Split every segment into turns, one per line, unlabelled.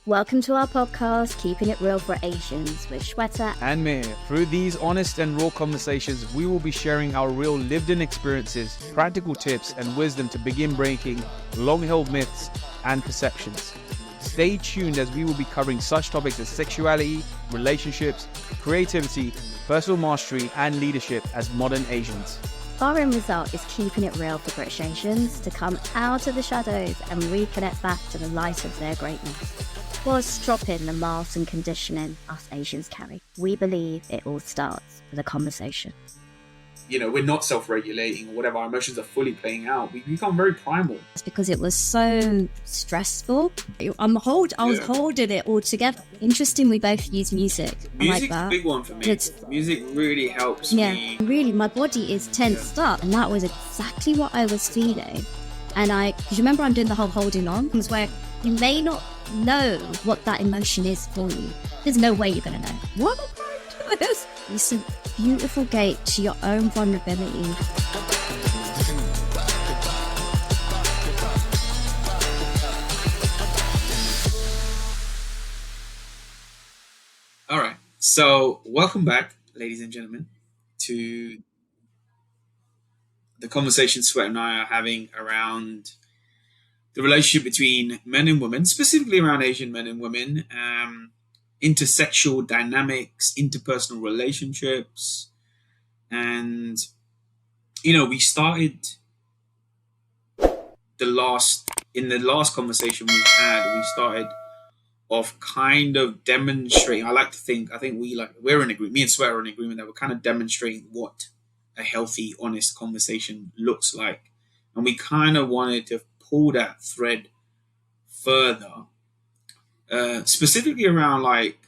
Welcome to our podcast, Keeping It Real for Asians, with Sweta
and Meehir. Through these honest and raw conversations, we will be sharing our real lived-in experiences, practical tips, and wisdom to begin breaking long-held myths and perceptions. Stay tuned as we will be covering such topics as sexuality, relationships, creativity, personal mastery, and leadership as modern Asians.
Our end result is keeping it real for British Asians to come out of the shadows and reconnect back to the light of their greatness, whilst dropping the masks and conditioning us Asians carry. We believe it all starts with a conversation.
You know, we're not self-regulating or whatever. Our emotions are fully playing out. We become very primal.
It's because it was so stressful. I was holding it all together. Interesting, we both use music.
Music's
like
a big one for me. Music really helps me.
Really, my body is tensed up, and that was exactly what I was feeling. And because remember, I'm doing the whole holding on, was where you may not know what that emotion is for you. There's no way you're going to know. What am I doing this? It's a beautiful gate to your own vulnerability.
All right. So, welcome back, ladies and gentlemen, to the conversation Sweta and I are having around the relationship between men and women, specifically around Asian men and women, intersexual dynamics, interpersonal relationships. And, you know, we started in the last conversation we had, we started off kind of demonstrating. I think we're in agreement, me and Sweta are in agreement that we're kind of demonstrating what a healthy, honest conversation looks like. And we kind of wanted to pull that thread further, specifically around, like,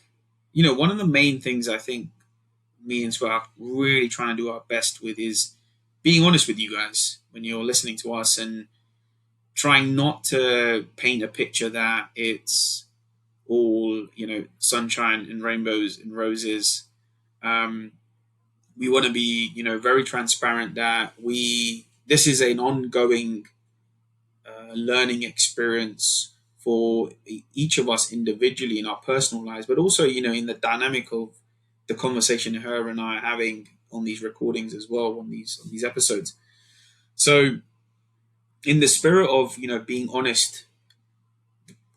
you know, one of the main things I think me and Sweta are really trying to do our best with is being honest with you guys when you're listening to us, and trying not to paint a picture that it's all, you know, sunshine and rainbows and roses. We want to be, you know, very transparent that this is an ongoing learning experience for each of us individually in our personal lives, but also, you know, in the dynamic of the conversation her and I are having on these recordings as well, on these episodes. So in the spirit of, you know, being honest,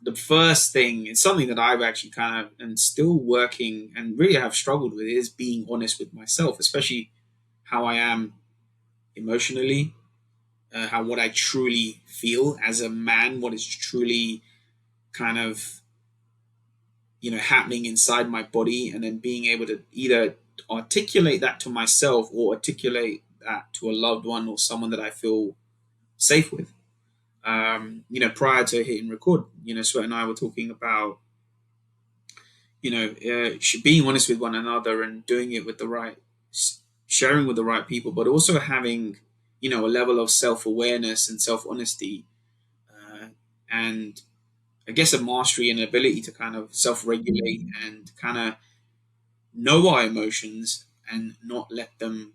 the first thing, it's something that I've actually kind of and still working and really have struggled with, is being honest with myself, especially how I am emotionally, what I truly feel as a man, what is truly kind of, you know, happening inside my body, and then being able to either articulate that to myself or articulate that to a loved one or someone that I feel safe with. You know, prior to hitting record, you know, Sweta and I were talking about, you know, being honest with one another and doing it with the right, sharing with the right people, but also having, you know, a level of self-awareness and self-honesty, and I guess a mastery and ability to kind of self-regulate and kind of know our emotions and not let them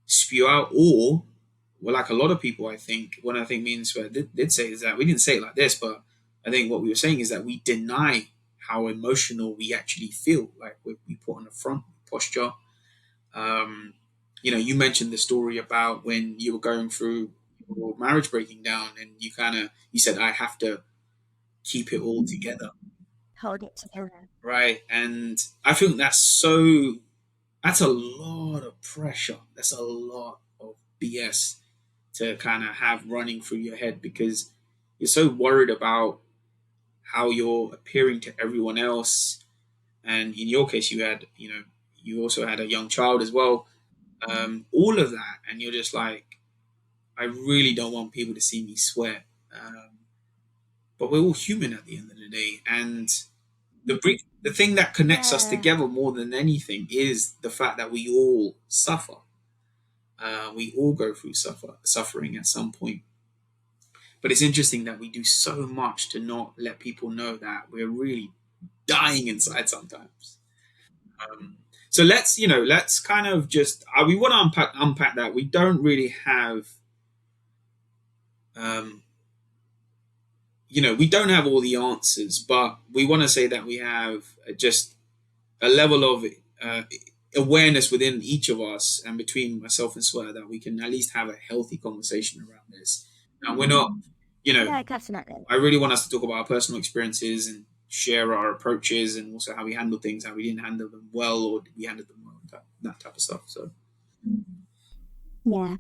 spew out. Or, well, like a lot of people, I think, what I think me and Sweta did say is that we didn't say it like this, but I think what we were saying is that we deny how emotional we actually feel. Like we put on a front posture. You know, you mentioned the story about when you were going through your marriage breaking down, and you said, I have to keep it all together.
Hold it together.
Right. And I think that's a lot of pressure. That's a lot of BS to kind of have running through your head, because you're so worried about how you're appearing to everyone else. And in your case, you also had a young child as well. All of that. And you're just like, I really don't want people to see me sweat. But we're all human at the end of the day. And the thing that connects us together more than anything is the fact that we all suffer. We all go through suffering at some point. But it's interesting that we do so much to not let people know that we're really dying inside sometimes. So let's kind of just, we want to unpack that. We don't really have, we don't have all the answers, but we want to say that we have just a level of uh, awareness within each of us and between myself and Sweta that we can at least have a healthy conversation around this. And we're not, you know,
Yeah, definitely.
I really want us to talk about our personal experiences and share our approaches and also how we handle things, how we didn't handle them well or did we handle them well, that type of stuff. So,
Yeah.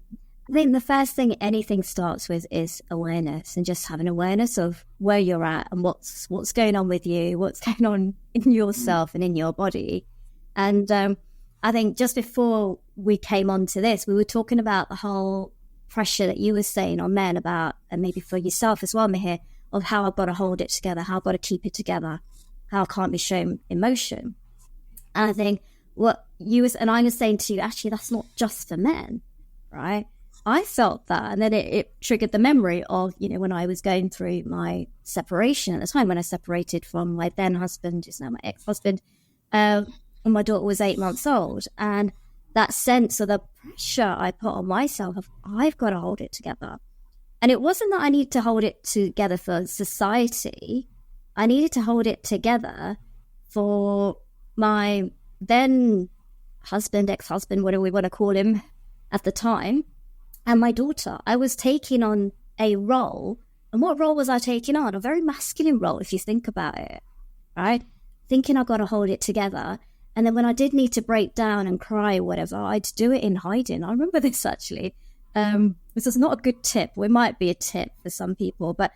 I think the first thing anything starts with is awareness, and just having awareness of where you're at and what's going on with you, what's going on in yourself and in your body. And I think just before we came on to this, we were talking about the whole pressure that you were saying on men about, and maybe for yourself as well, Meehir, of how I've got to hold it together, how I've got to keep it together, how I can't be showing emotion. And I think what you was, and I was saying to you, actually, that's not just for men, right? I felt that, and then it triggered the memory of, when I was going through my separation at the time, when I separated from my then husband, who's now my ex-husband, and my daughter was 8 months old. And that sense of the pressure I put on myself of, I've got to hold it together. And it wasn't that I needed to hold it together for society. I needed to hold it together for my then husband, ex-husband, whatever we want to call him at the time, and my daughter. I was taking on a role. And what role was I taking on? A very masculine role, if you think about it, right? Thinking I've got to hold it together. And then when I did need to break down and cry or whatever, I'd do it in hiding. I remember this actually. This is not a good tip. It might be a tip for some people, but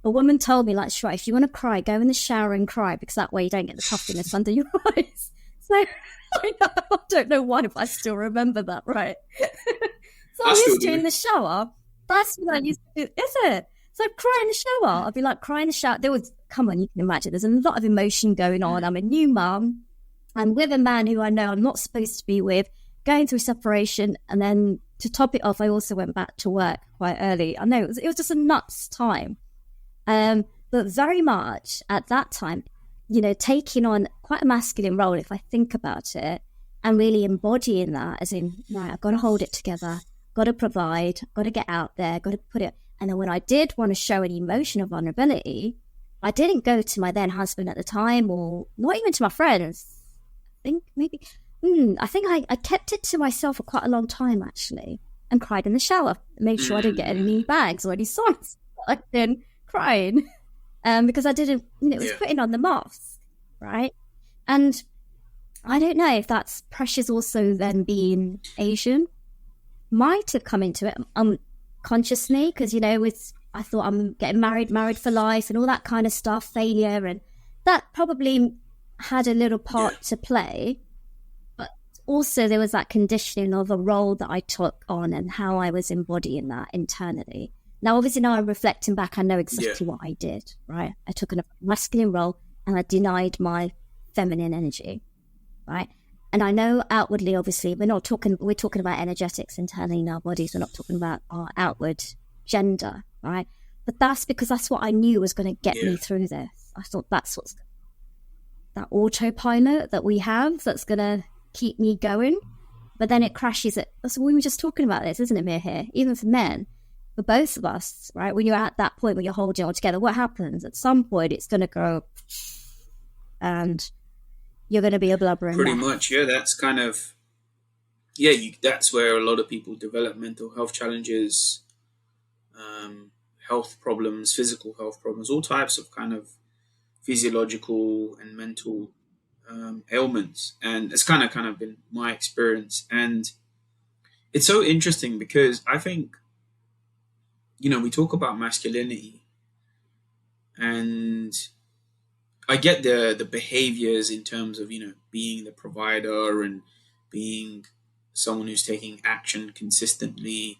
a woman told me, like, Shri, if you want to cry, go in the shower and cry, because that way you don't get the puffiness under your eyes. So I don't know why, but I still remember that, right? So I used to in the shower. That's what I used to do, is it? So I'd cry in the shower. I'd be like, cry in the shower. Come on, you can imagine, there's a lot of emotion going on. I'm a new mum. I'm with a man who I know I'm not supposed to be with, going through separation. And then to top it off, I also went back to work quite early. I know it was just a nuts time. But very much at that time, taking on quite a masculine role, if I think about it, and really embodying that, as in, right, I've got to hold it together, got to provide, got to get out there, got to put it. And then when I did want to show an emotion of vulnerability, I didn't go to my then husband at the time, or not even to my friends. I think I kept it to myself for quite a long time, actually, and cried in the shower, made sure I didn't get any bags or any songs. I'd been crying because I didn't, it was putting on the mask, right? And I don't know if that's pressures also then being Asian might have come into it unconsciously, because, I thought I'm getting married for life and all that kind of stuff, failure, and that probably had a little part to play. But also there was that conditioning of a role that I took on and how I was embodying that internally. Now, obviously, now I'm reflecting back, I know exactly what I did, right? I took a masculine role and I denied my feminine energy, right? And I know outwardly, obviously, we're talking about energetics internally in our bodies. We're not talking about our outward gender, right? But that's because that's what I knew was going to get me through this. I thought that's what's that autopilot that we have that's going to keep me going. But then it crashes at, so we were just talking about this, isn't it, Meehir? Even for men, for both of us, right? When you're at that point where you're holding it all together, what happens? At some point, it's going to go, and you're going to be a blubbering
pretty
mess.
much, that's kind of, that's where a lot of people develop mental health challenges, health problems, physical health problems, all types of kind of physiological and mental ailments. And it's kind of been my experience. And it's so interesting because I think, we talk about masculinity, and I get the behaviors in terms of, being the provider and being someone who's taking action consistently,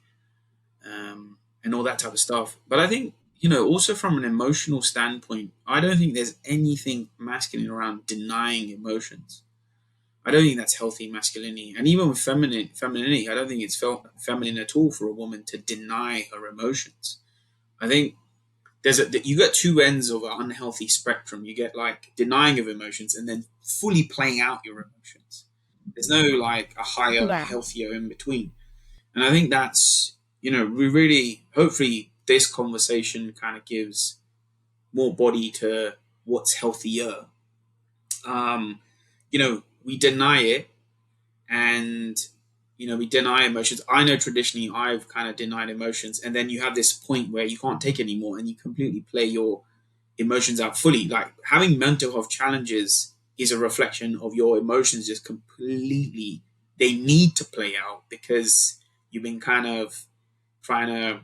and all that type of stuff. But I think, also from an emotional standpoint, I don't think there's anything masculine around denying emotions. I don't think that's healthy masculinity. And even with femininity, I don't think it's feminine at all for a woman to deny her emotions. I think you get two ends of an unhealthy spectrum. You get like denying of emotions and then fully playing out your emotions. There's no like a higher, healthier in between. And I think that's, we really, hopefully this conversation kind of gives more body to what's healthier. We deny it, and we deny emotions. I know traditionally I've kind of denied emotions, and then you have this point where you can't take anymore, and you completely play your emotions out fully. Like having mental health challenges is a reflection of your emotions just completely. They need to play out because you've been kind of trying to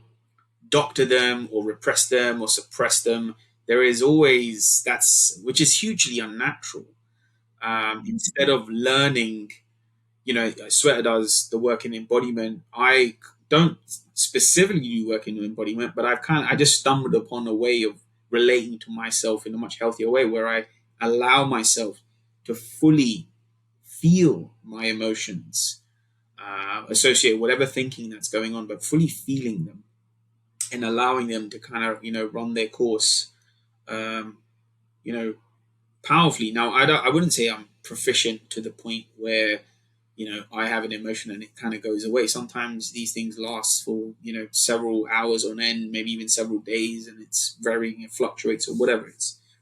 doctor them or repress them or suppress them. There is always which is hugely unnatural. Instead of learning, Sweta does the work in embodiment. I don't specifically do work in embodiment, but I just stumbled upon a way of relating to myself in a much healthier way where I allow myself to fully feel my emotions, associate whatever thinking that's going on, but fully feeling them and allowing them to kind of, run their course, you know, powerfully. Now, I wouldn't say I'm proficient to the point where, I have an emotion and it kind of goes away. Sometimes these things last for, several hours on end, maybe even several days, and it's varying, it fluctuates or whatever.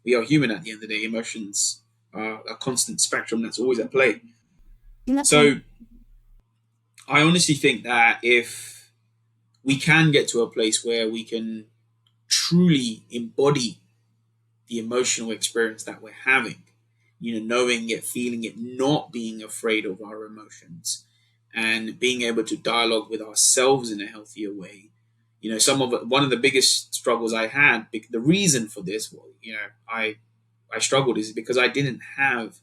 We are human at the end of the day. Emotions are a constant spectrum that's always at play. So I honestly think that if we can get to a place where we can truly embody the emotional experience that we're having, knowing it, feeling it, not being afraid of our emotions, and being able to dialogue with ourselves in a healthier way. One of the biggest struggles I had, the reason for this, I struggled is because I didn't have,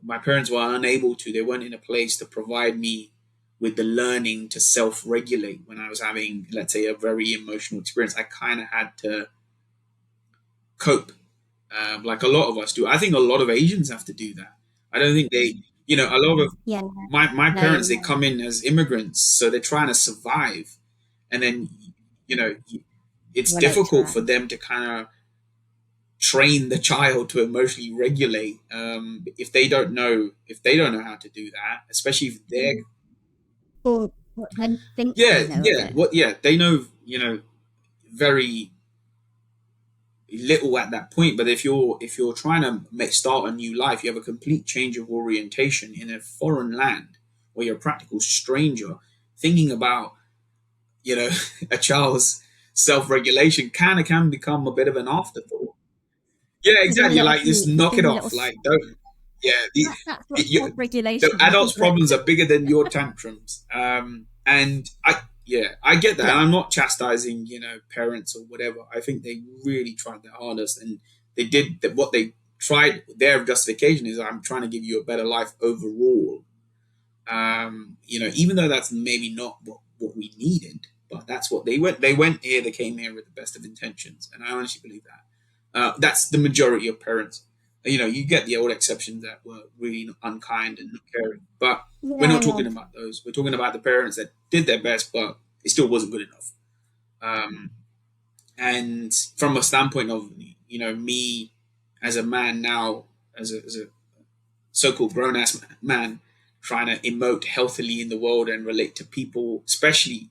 my parents were unable to, they weren't in a place to provide me with the learning to self-regulate when I was having, let's say, a very emotional experience. I kind of had to cope, like a lot of us do. I think a lot of Asians have to do that. I don't think a lot of my parents, they come in as immigrants, so they're trying to survive, and then it's difficult for them to kind of train the child to emotionally regulate, if they don't know how to do that, especially if they're
or then think they know of it.
they know very little at that point. But if you're trying to start a new life, you have a complete change of orientation in a foreign land where you're a practical stranger. Thinking about a child's self-regulation can become a bit of an afterthought. Yeah, exactly. Like just knock it off. Like don't. Yeah,
That's what self-regulation
the adults' problems are bigger than your tantrums. And I get that.
Yeah.
And I'm not chastising, parents or whatever. I think they really tried their hardest, and they did what they tried. Their justification is, I'm trying to give you a better life overall. Even though that's maybe not what we needed, but that's what they went. They went here. They came here with the best of intentions, and I honestly believe that. That's the majority of parents. You get the old exceptions that were really unkind and not caring, but we're not talking about those. We're talking about the parents that did their best, but it still wasn't good enough. And from a standpoint of me as a man now, as a so-called grown-ass man, trying to emote healthily in the world and relate to people, especially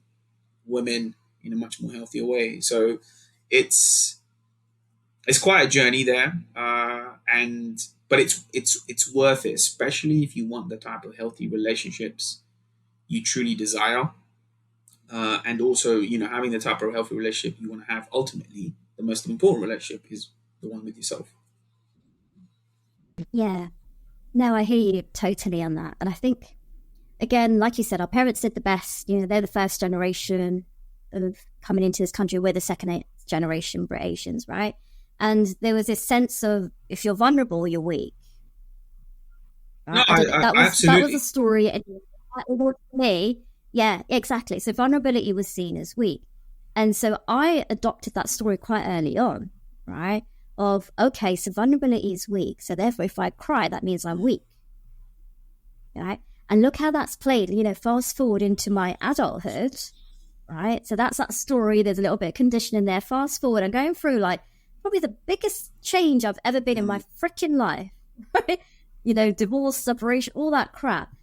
women, in a much more healthier way. So it's quite a journey there, but it's worth it, especially if you want the type of healthy relationships you truly desire, and also having the type of healthy relationship you want to have. Ultimately, the most important relationship is the one with yourself.
Yeah. No, I hear you totally on that. And I think, again, like you said, our parents did the best. They're the first generation of coming into this country. We're the second generation Asians, right? And there was this sense of, if you're vulnerable, you're weak. Right?
No,
that was a story. And for me, yeah, exactly. So vulnerability was seen as weak. And so I adopted that story quite early on, right? Of, okay, so vulnerability is weak. So therefore, if I cry, that means I'm weak. Right? And look how that's played, fast forward into my adulthood, right? So that's that story. There's a little bit of conditioning there. Fast forward, I'm going through like probably the biggest change I've ever been in my freaking life, right? Divorce, separation, all that crap.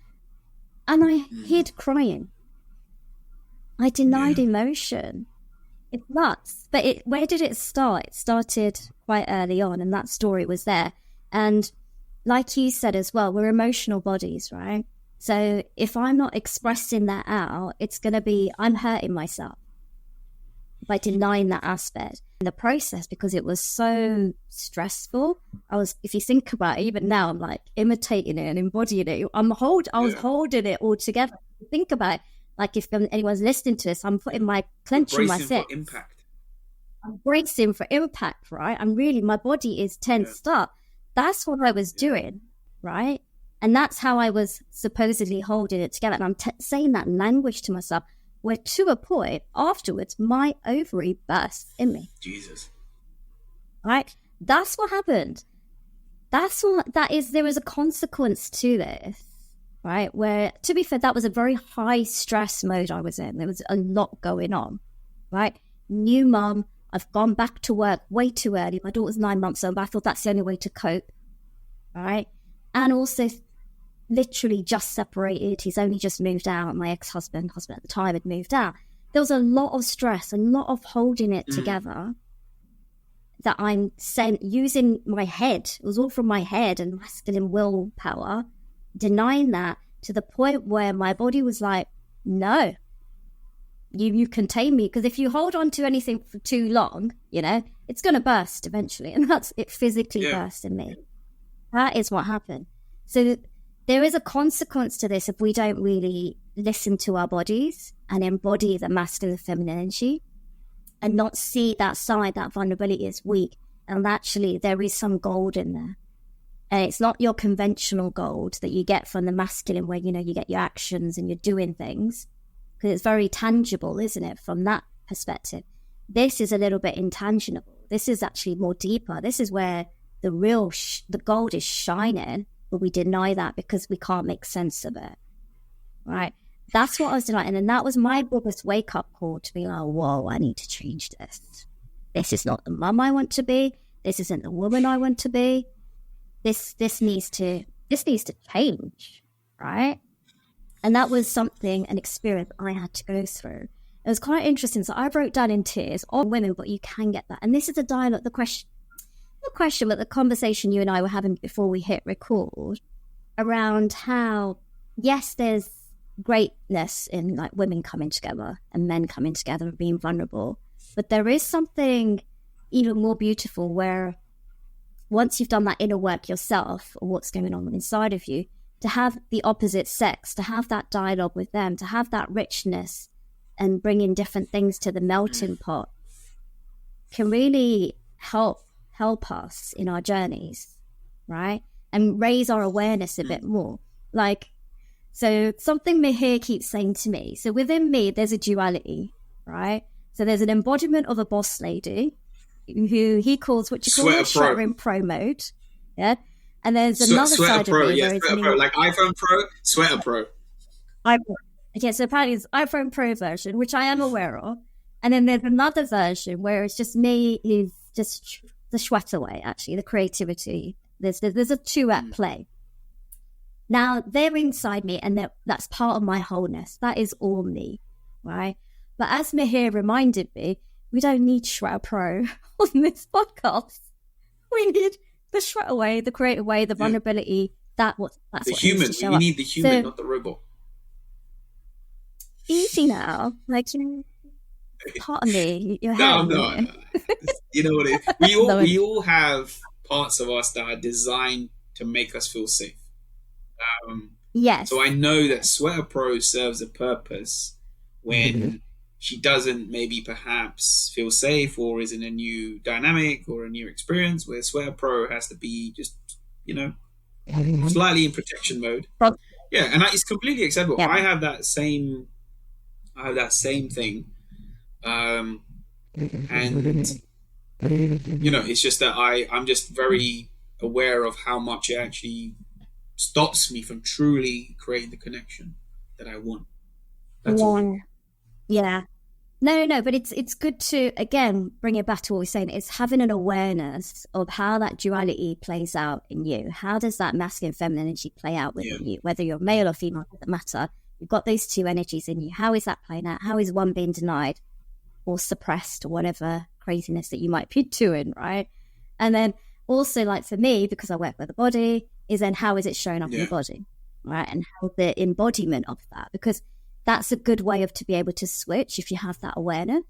And I hid crying. I denied emotion. It's nuts. But where did it start? It started quite early on, and that story was there. And like you said as well, we're emotional bodies, right? So if I'm not expressing that out, it's going to be, I'm hurting myself by denying that aspect. In the process, because it was so stressful, if you think about it, even now, I'm like imitating it and embodying it. I was holding it all together. Think about it. Like if anyone's listening to this, I'm putting clenching my fist.
For impact.
I'm bracing for impact, right? My body is tensed up. That's what I was doing, right? And that's how I was supposedly holding it together. And I'm saying that language to myself, where to a point afterwards, my ovary burst in me.
Jesus.
Right? That's what happened. There is a consequence to this, right? Where, to be fair, that was a very high stress mode I was in. There was a lot going on, right? New mum, I've gone back to work way too early. My daughter's 9 months old, but I thought that's the only way to cope, right? And also literally just separated. He's only just moved out. My husband at the time had moved out. There was a lot of stress, a lot of holding it together that I'm saying, using my head. It was all from my head and masculine willpower, denying that to the point where my body was like, no, you contain me. Because if you hold on to anything for too long, it's going to burst eventually. And it physically burst in me. That is what happened. So there is a consequence to this if we don't really listen to our bodies and embody the masculine and feminine energy and not see that side, that vulnerability is weak. And actually, there is some gold in there. And it's not your conventional gold that you get from the masculine where, you get your actions and you're doing things. Because it's very tangible, isn't it, from that perspective? This is a little bit intangible. This is actually more deeper. This is where the real, the gold is shining. But we deny that because we can't make sense of it, right? That's what I was denying. And that was my biggest wake-up call to be like, whoa, I need to change this. This is not the mum I want to be. This isn't the woman I want to be. This needs to change, right? And that was an experience I had to go through. It was quite interesting. So I broke down in tears on women, but you can get that. And this is a dialogue, the question, but the conversation you and I were having before we hit record around how, yes, there's greatness in like women coming together and men coming together and being vulnerable, but there is something even more beautiful where once you've done that inner work yourself or what's going on inside of you, to have the opposite sex, to have that dialogue with them, to have that richness and bring in different things to the melting pot can really help us in our journeys, right? And raise our awareness a bit more. Like, so something Meehir keeps saying to me, so within me, there's a duality, right? So there's an embodiment of a boss lady who he calls, what you call it, Swetter Pro mode. Yeah. And there's another side
Pro,
of me.
Yeah, Swetter Pro, like iPhone Pro, Swetter Pro.
Yeah, so apparently it's iPhone Pro version, which I am aware of. And then there's another version where it's just me, is just the Sweta way, actually, the creativity. There's a two at play. Now, they're inside me, and that's part of my wholeness. That is all me, right? But as Meehir reminded me, we don't need Sweta Pro on this podcast. We need the Sweta way, the creative way, the vulnerability. That's what
human.
We
need the human, not the robot.
Easy now, like part of me. Your head.
No. You know what it is. We all have parts of us that are designed to make us feel safe.
Yes.
So I know that Swetter Pro serves a purpose when she doesn't maybe perhaps feel safe or is in a new dynamic or a new experience, where Swetter Pro has to be just, slightly in protection mode. Yeah, and that is completely acceptable. Yeah. I have that same thing. And it's just that I'm just very aware of how much it actually stops me from truly creating the connection that I want. That's all.
Yeah. No, but it's good to, again, bring it back to what we're saying. It's having an awareness of how that duality plays out in you. How does that masculine feminine energy play out within you? Whether you're male or female, doesn't matter. You've got those two energies in you. How is that playing out? How is one being denied? or suppressed or whatever craziness that you might be doing, right? And then also, like for me, because I work with the body, is then how is it showing up in the body, right? And how the embodiment of that, because that's a good way to be able to switch if you have that awareness.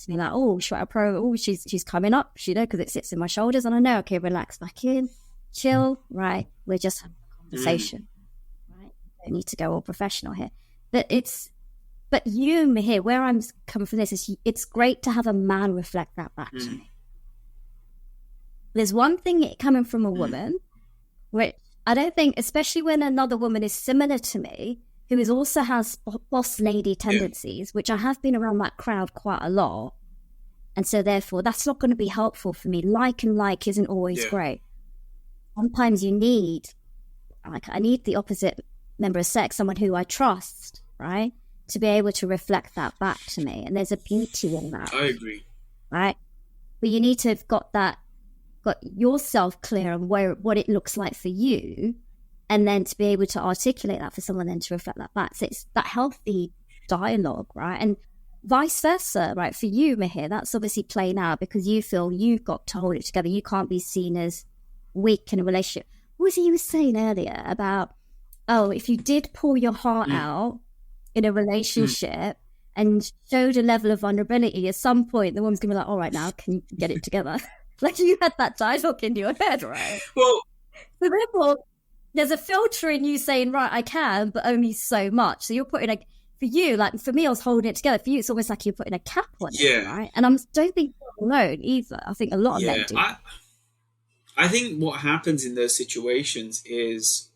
To be like, oh, she's coming up, because it sits in my shoulders, and I know, okay, relax back in, chill, right? We're just having a conversation, right? Don't need to go all professional here. But you, Meehir, where I'm coming from this is it's great to have a man reflect that back to me. There's one thing coming from a woman, which I don't think, especially when another woman is similar to me, who also has boss lady tendencies, which I have been around that crowd quite a lot. And so therefore, that's not going to be helpful for me. Like isn't always great. Sometimes you need, I need the opposite member of sex, someone who I trust, right? To be able to reflect that back to me. And there's a beauty in that.
I agree.
Right? But you need to have got yourself clear on what it looks like for you, and then to be able to articulate that for someone then to reflect that back. So it's that healthy dialogue, right? And vice versa, right? For you, Meehir, that's obviously playing out because you feel you've got to hold it together. You can't be seen as weak in a relationship. What was it you were saying earlier about, if you did pull your heart out in a relationship and showed a level of vulnerability, at some point the woman's going to be like, all right, now, can you get it together? Like you had that dialogue in your head, right?
Well,
so therefore, there's a filter in you saying, right, I can, but only so much. So you're putting for you, like for me, I was holding it together. For you, it's almost like you're putting a cap on it, right? And I don't think you're alone either. I think a lot of men do.
I think what happens in those situations is,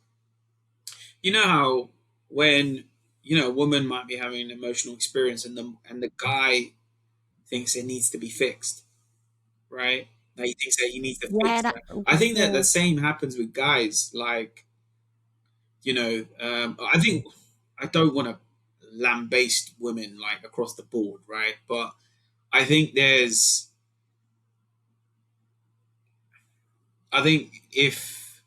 you know how when, a woman might be having an emotional experience and the guy thinks it needs to be fixed, right? Like he thinks that he needs to fix that. I think that the same happens with guys. Like, I think I don't want to lambaste women like across the board, right? But I think if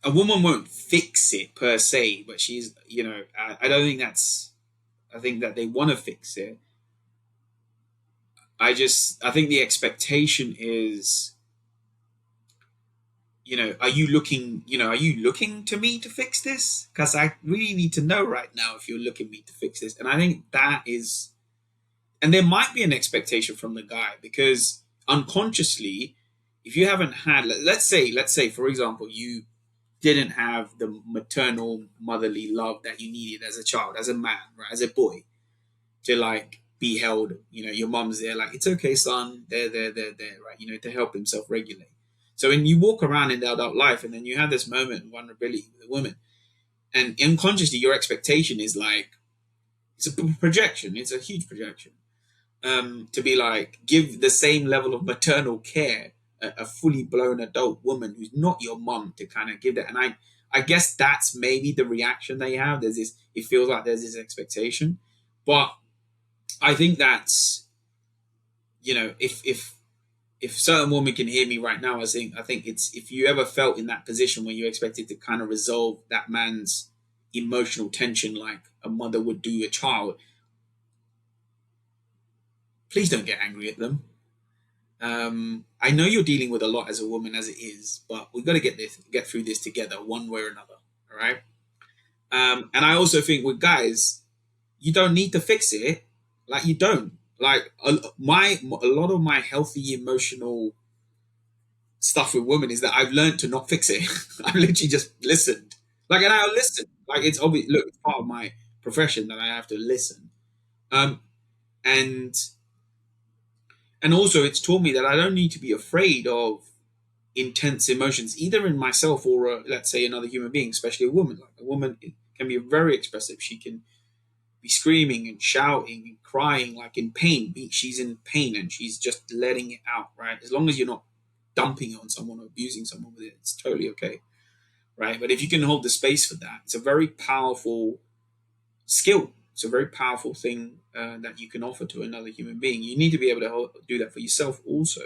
a woman won't fix it per se, but she's, I don't think I think that they want to fix it. I think the expectation is, are you looking to me to fix this? Because I really need to know right now if you're looking me to fix this. And I think that is, and there might be an expectation from the guy because unconsciously, if you haven't had, let's say, for example, you didn't have the maternal motherly love that you needed as a child, as a man, right, as a boy, to like be held, your mom's there, like, it's okay, son, they're there, right, to help himself regulate. So when you walk around in the adult life and then you have this moment of vulnerability with a woman, and unconsciously your expectation is like, it's a projection, it's a huge projection, to be like, give the same level of maternal care a fully blown adult woman who's not your mom to kind of give that. And I guess that's maybe the reaction they have. It feels like there's this expectation. But I think that's, if certain women can hear me right now, I think it's, if you ever felt in that position where you expected to kind of resolve that man's emotional tension like a mother would do a child, please don't get angry at them. I know you're dealing with a lot as a woman as it is, but we've got to get through this together one way or another. All right. And I also think with guys, you don't need to fix it. Like you don't. Like a lot of my healthy emotional stuff with women is that I've learned to not fix it. I've literally just listened. Like, and I'll listen. Like it's obvious. Look, it's part of my profession that I have to listen. And also it's taught me that I don't need to be afraid of intense emotions, either in myself or let's say another human being, especially a woman. Like a woman can be very expressive. She can be screaming and shouting and crying, like in pain. She's in pain and she's just letting it out, right? As long as you're not dumping it on someone or abusing someone with it, it's totally okay, right? But if you can hold the space for that, it's a very powerful skill. It's a very powerful thing that you can offer to another human being. You need to be able to do that for yourself also,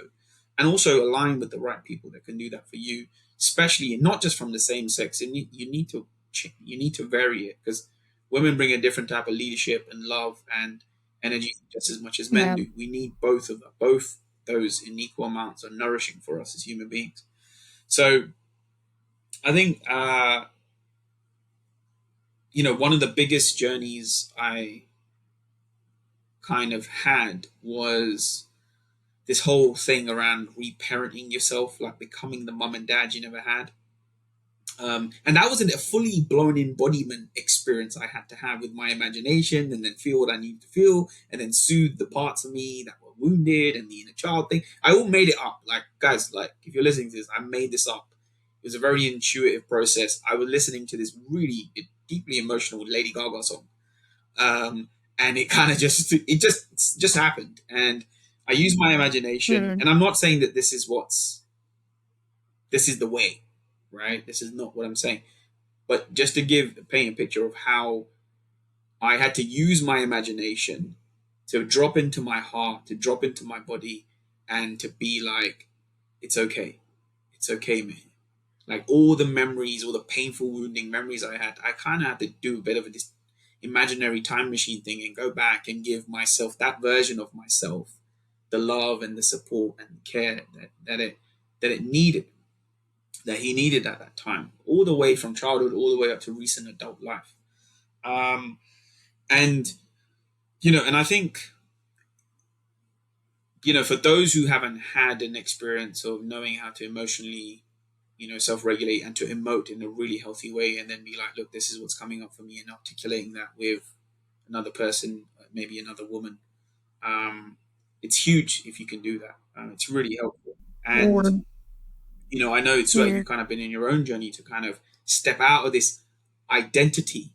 and also align with the right people that can do that for you, especially not just from the same sex. And you need to vary it because women bring a different type of leadership and love and energy just as much as men
Yeah.
do. We need both of them. Both those in equal amounts are nourishing for us as human beings. So I think, one of the biggest journeys I kind of had was this whole thing around reparenting yourself, like becoming the mum and dad you never had. And that wasn't a fully blown embodiment experience I had to have with my imagination and then feel what I needed to feel and then soothe the parts of me that were wounded and the inner child thing. I all made it up. Like, guys, like, if you're listening to this, I made this up. It was a very intuitive process. I was listening to this really deeply emotional Lady Gaga song. And it kind of just happened. And I used my imagination. And I'm not saying that this is the way, right? This is not what I'm saying. But just to paint a picture of how I had to use my imagination to drop into my heart, to drop into my body, and to be like, it's okay. It's okay, man. Like all the memories, all the painful, wounding memories I had, I kind of had to do a bit of this imaginary time machine thing and go back and give myself, that version of myself, the love and the support and the care that it needed, that he needed at that time, all the way from childhood, all the way up to recent adult life. And I think, for those who haven't had an experience of knowing how to emotionally, self-regulate and to emote in a really healthy way, and then be like, look, this is what's coming up for me, and articulating that with another person, maybe another woman. It's huge if you can do that. It's really helpful. And, I know it's like you've kind of been in your own journey to kind of step out of this identity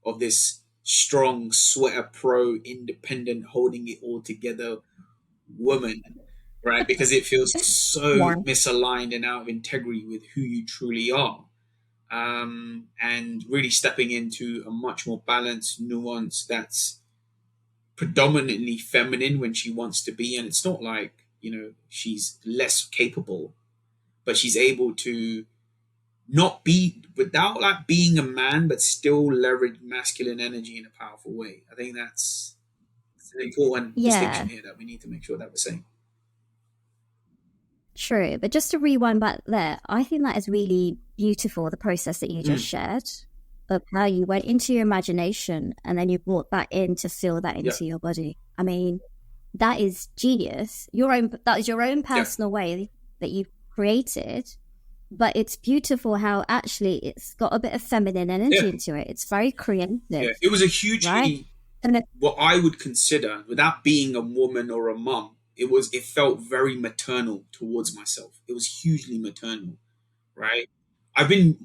of this strong Sweta pro, independent, holding it all together woman, right? Because it feels so misaligned and out of integrity with who you truly are. And really stepping into a much more balanced nuance that's predominantly feminine when she wants to be. And it's not like, she's less capable, but she's able to not be, without like being a man, but still leverage masculine energy in a powerful way. I think that's an important distinction here that we need to make sure that we're saying.
True, but just to rewind back there, I think that is really beautiful, the process that you just shared of how you went into your imagination and then you brought that in to feel that into your body. I mean, that is genius. That is your own personal way that you've created, but it's beautiful how actually it's got a bit of feminine energy into it. It's very creative.
Yeah. It was a hugely, what I would consider, without being a woman or a mum, it felt very maternal towards myself. It was hugely maternal, right? I've been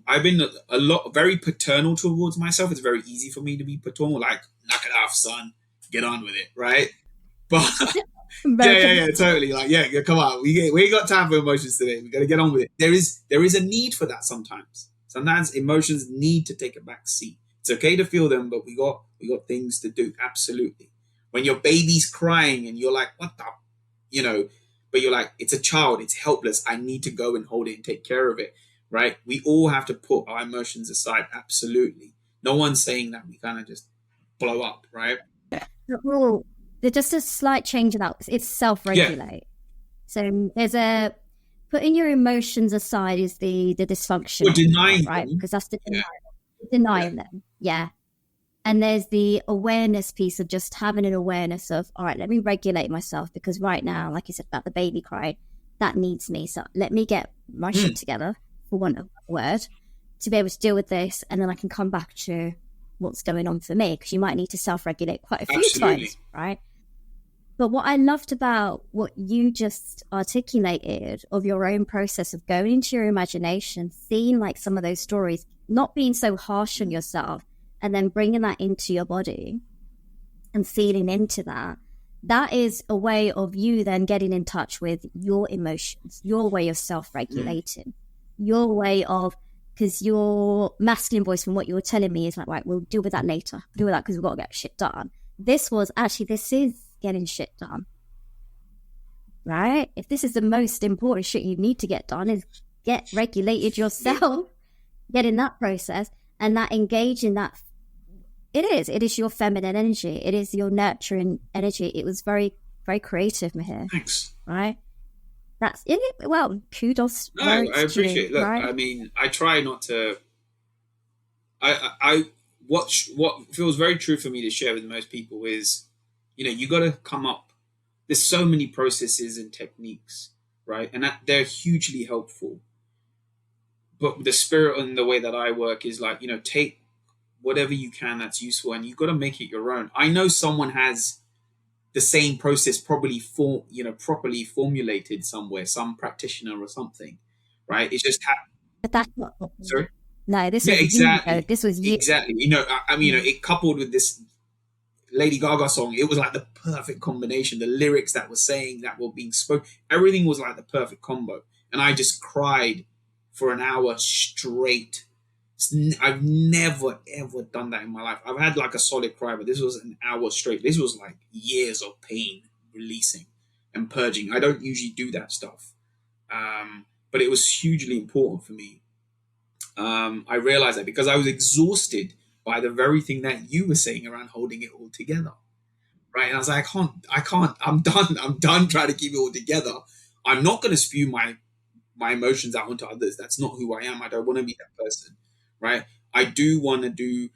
very paternal towards myself. It's very easy for me to be paternal, like, knock it off, son, get on with it, right? But totally. Like, come on, we ain't got time for emotions today. We got to get on with it. There is a need for that sometimes. Sometimes emotions need to take a back seat. It's okay to feel them, but we got things to do. Absolutely. When your baby's crying and you're like, what the, but you're like, it's a child, it's helpless. I need to go and hold it and take care of it, right? We all have to put our emotions aside. Absolutely. No one's saying that we kind of just blow up, right?
Well, there's just a slight change in that. It's self-regulate. So there's putting your emotions aside is the dysfunction.
Or denying
right?
them.
Because that's the denying them. Yeah. And there's the awareness piece of just having an awareness of, all right, let me regulate myself because right now, like you said about the baby cry, that needs me. So let me get my shit together, for want of a word, to be able to deal with this. And then I can come back to what's going on for me, because you might need to self-regulate quite a few times, right? But what I loved about what you just articulated of your own process of going into your imagination, seeing like some of those stories, not being so harsh on yourself, and then bringing that into your body and feeling into that, that is a way of you then getting in touch with your emotions, your way of self-regulating, your way of, because your masculine voice from what you were telling me is like, right, we'll deal with that later. Deal with that because we've got to get shit done. This is getting shit done, right? If this is the most important shit you need to get done, is get regulated yourself, get in that process, and that engage in that. It is your feminine energy. It is your nurturing energy. It was very, very creative, Meehir.
Thanks.
Right? That's it. Well, kudos.
No, I appreciate it. Look,
right?
I mean, I try not to. What feels very true for me to share with most people is, you got to come up. There's so many processes and techniques, right? And they're hugely helpful. But the spirit and the way that I work is like, take whatever you can that's useful, and you've got to make it your own. I know someone has the same process properly formulated somewhere, some practitioner or something, right? It's just
But that's not.
sorry.
No, this
Yeah,
was
exactly.
you. This was you.
Exactly. I mean, it coupled with this Lady Gaga song, it was like the perfect combination. The lyrics that were saying, that were being spoken, everything was like the perfect combo. And I just cried for an hour straight. I've never ever done that in my life. I've had like a solid cry, but this was an hour straight. This was like years of pain releasing and purging. I don't usually do that stuff, but it was hugely important for me. I realized that because I was exhausted by the very thing that you were saying around holding it all together, right? And I was like, I can't. I'm done. I'm done trying to keep it all together. I'm not going to spew my emotions out onto others. That's not who I am. I don't want to be that person, right? I do want to do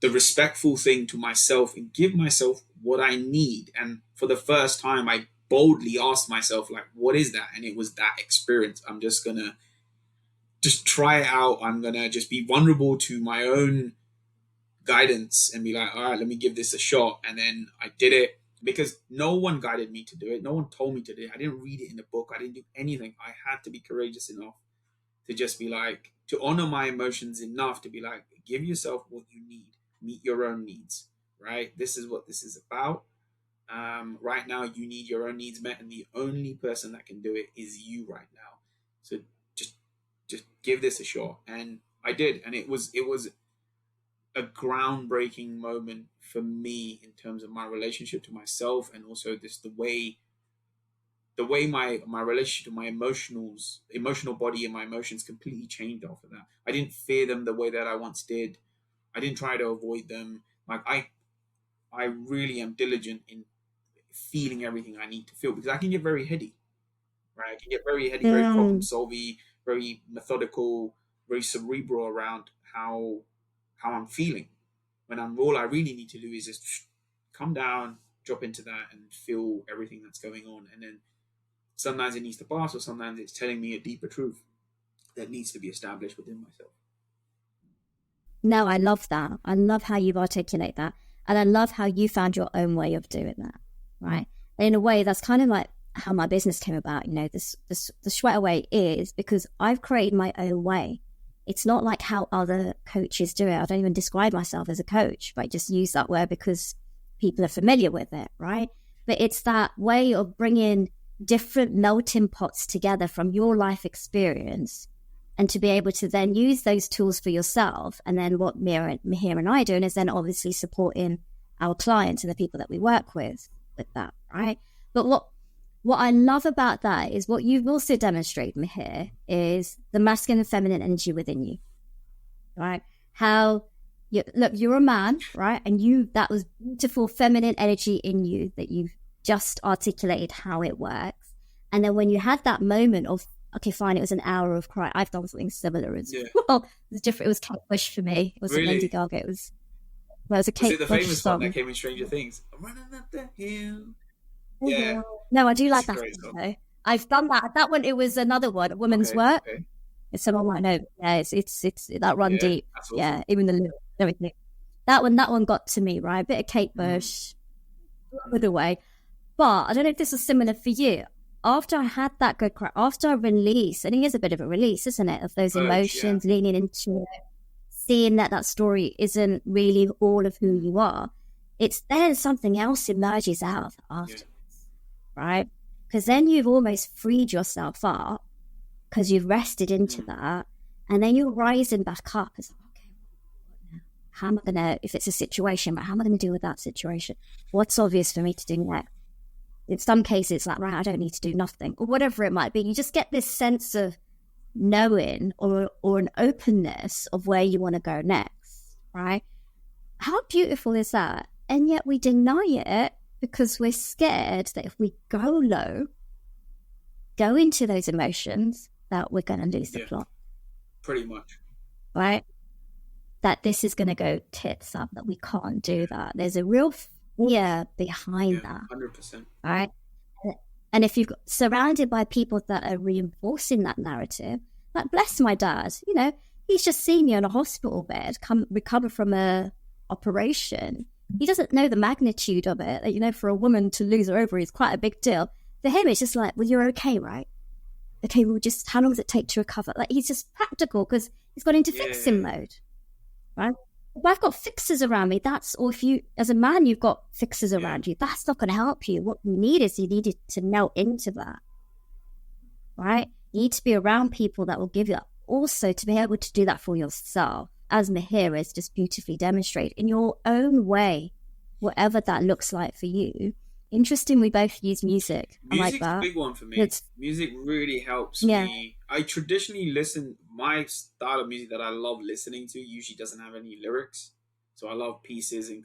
the respectful thing to myself and give myself what I need. And for the first time, I boldly asked myself, like, what is that? And it was that experience. I'm just going to just try it out. I'm going to just be vulnerable to my own guidance and be like, all right, let me give this a shot. And then I did it because no one guided me to do it. No one told me to do it. I didn't read it in a book. I didn't do anything. I had to be courageous enough to just be like, to honor my emotions enough to be like, give yourself what you need, meet your own needs, right? This is what this is about. Right now, you need your own needs met, and the only person that can do it is you right now. So just give this a shot. And I did, and it was a groundbreaking moment for me in terms of my relationship to myself, and also just the way my relationship to my emotional body and my emotions completely changed after that. I didn't fear them the way that I once did. I didn't try to avoid them. Like I really am diligent in feeling everything I need to feel, because I can get very heady, right? I can get very heady, very problem solving, very methodical, very cerebral around how I'm feeling. When all I really need to do is just come down, drop into that, and feel everything that's going on. And then sometimes it needs to pass, or sometimes it's telling me a deeper truth that needs to be established within myself.
No, I love that. I love how you articulate that. And I love how you found your own way of doing that, right? And in a way, that's kind of like how my business came about. The Sweta way is because I've created my own way. It's not like how other coaches do it. I don't even describe myself as a coach, but I just use that word because people are familiar with it, right? But it's that way of bringing different melting pots together from your life experience, and to be able to then use those tools for yourself. And then what Meehir and I are doing is then obviously supporting our clients and the people that we work with that, right? But what I love about that is what you've also demonstrated, Meehir, is the masculine and feminine energy within you, right? How you're a man, right? And that was beautiful feminine energy in you that you've just articulated how it works. And then when you had that moment of, okay, fine, it was an hour of cry. I've done something similar as well. It was different. It was Kate Bush for me. It wasn't Lady Gaga. It was a Kate Bush song. Was it the famous song
that came in Stranger Things? I'm running up the hill.
Yeah. No, I do like that song, though. I've done that. That one, it was another one, Woman's Work. Okay. Someone might know. Yeah, it's that run deep. Awesome. Yeah, even the lyrics, everything. That one got to me, right? A bit of Kate Bush, with the way. But I don't know if this was similar for you. After I had that good cry, after I released, and it is a bit of a release, isn't it, of those emotions, leaning into it, seeing that story isn't really all of who you are, it's then something else emerges out of afterwards, right? Because then you've almost freed yourself up because you've rested into that, and then you're rising back up. It's like, okay, how am I going to, if it's a situation, but how am I going to deal with that situation? What's obvious for me to do next? In some cases, it's like, right, I don't need to do nothing, or whatever it might be. You just get this sense of knowing or an openness of where you want to go next, right? How beautiful is that? And yet we deny it because we're scared that if we go low, go into those emotions, that we're going to lose the plot.
Pretty much.
Right? That this is going to go tits up, that we can't do that. There's a real fear behind that.
100%.
Right? And if you're surrounded by people that are reinforcing that narrative, like bless my dad, you know, he's just seen me on a hospital bed, recover from a operation. He doesn't know the magnitude of it. You know, for a woman to lose her ovary is quite a big deal. For him, it's just like, well, you're okay, right? Okay, well, just how long does it take to recover? Like, he's just practical because he's got into fixing mode, right? If I've got fixers around me, or if you, as a man, you've got fixers around you, that's not going to help you. What you need is you need to melt into that, right? You need to be around people that will give you that. Also, to be able to do that for yourself, as Meehir has just beautifully demonstrated, in your own way, whatever that looks like for you. Interesting, we both use music.
Music's
I like that.
a big one for me. Music really helps me. I traditionally my style of music that I love listening to usually doesn't have any lyrics. So I love pieces and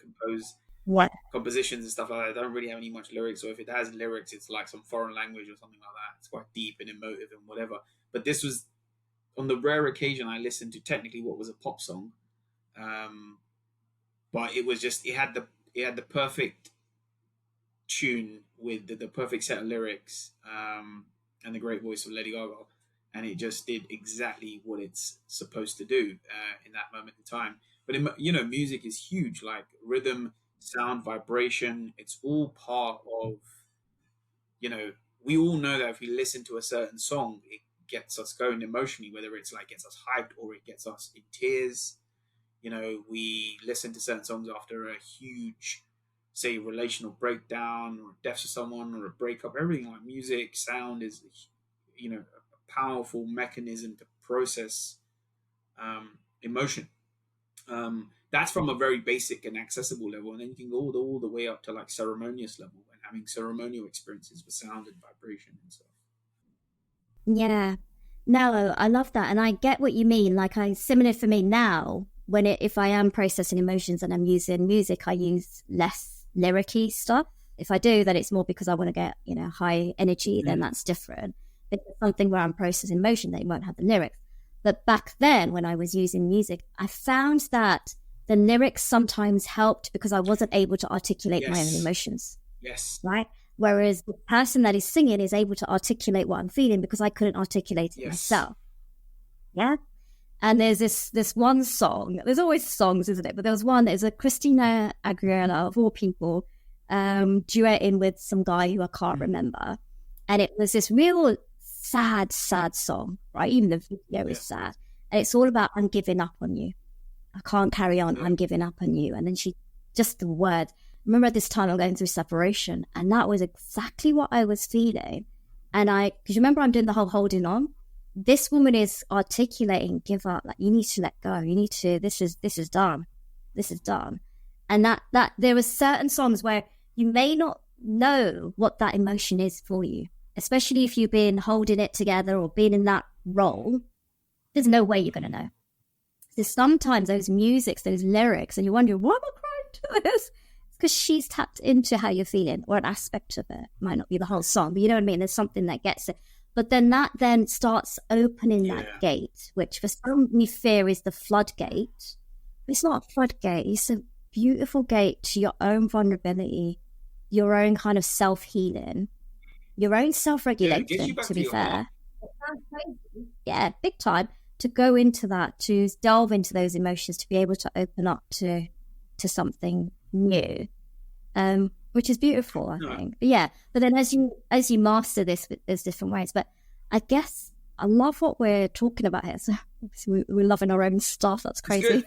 compositions and stuff like that. I don't really have any much lyrics. So if it has lyrics, it's like some foreign language or something like that. It's quite deep and emotive and whatever. But this was, on the rare occasion I listened to technically what was a pop song. But it was just, it had the perfect tune with the perfect set of lyrics and the great voice of Lady Gaga, and it just did exactly what it's supposed to do in that moment in time. But you know, music is huge, like rhythm, sound, vibration. It's all part of, you know, we all know that if we listen to a certain song, it gets us going emotionally, whether it's like gets us hyped or it gets us in tears. You know, we listen to certain songs after a huge, say, relational breakdown or death to someone or a breakup. Everything, like music, sound is, you know, a powerful mechanism to process emotion. That's from a very basic and accessible level, and then you can go all the way up to like ceremonious level and having ceremonial experiences with sound and vibration and stuff.
Yeah, no, I love that, and I get what you mean. Like, similar for me now. If I am processing emotions and I'm using music, I use less lyric-y stuff. If I do, then it's more because I want to get, you know, high energy, then that's different. But if it's something where I'm processing emotion, they won't have the lyrics. But back then, when I was using music, I found that the lyrics sometimes helped because I wasn't able to articulate my own emotions.
Yes.
Right? Whereas the person that is singing is able to articulate what I'm feeling because I couldn't articulate it myself. Yeah? And there's this one song, there's always songs, isn't it? But there was one, there's a Christina Aguilera, of all people, duetting with some guy who I can't remember. And it was this real sad song, right? Even the video is sad. And it's all about, I'm giving up on you. I can't carry on, I'm giving up on you. And then just the word. Remember at this time I'm going through separation, and that was exactly what I was feeling. And because you remember I'm doing the whole holding on? This woman is articulating, give up, like, you need to let go. You need to, this is done. This is done. And that there were certain songs where you may not know what that emotion is for you, especially if you've been holding it together or been in that role. There's no way you're going to know. So sometimes those musics, those lyrics, and you're wondering, why am I crying to this? It's because she's tapped into how you're feeling, or an aspect of it. Might not be the whole song, but you know what I mean? There's something that gets it. But then that starts opening that gate, which for some we fear is the floodgate. It's not a floodgate. It's a beautiful gate to your own vulnerability, your own kind of self-healing, your own self-regulation, to be fair. Yeah, big time. To go into that, to delve into those emotions, to be able to open up to something new. Which is beautiful, I think. But then as you master this, there's different ways. But I guess I love what we're talking about here. So we're loving our own stuff. That's crazy.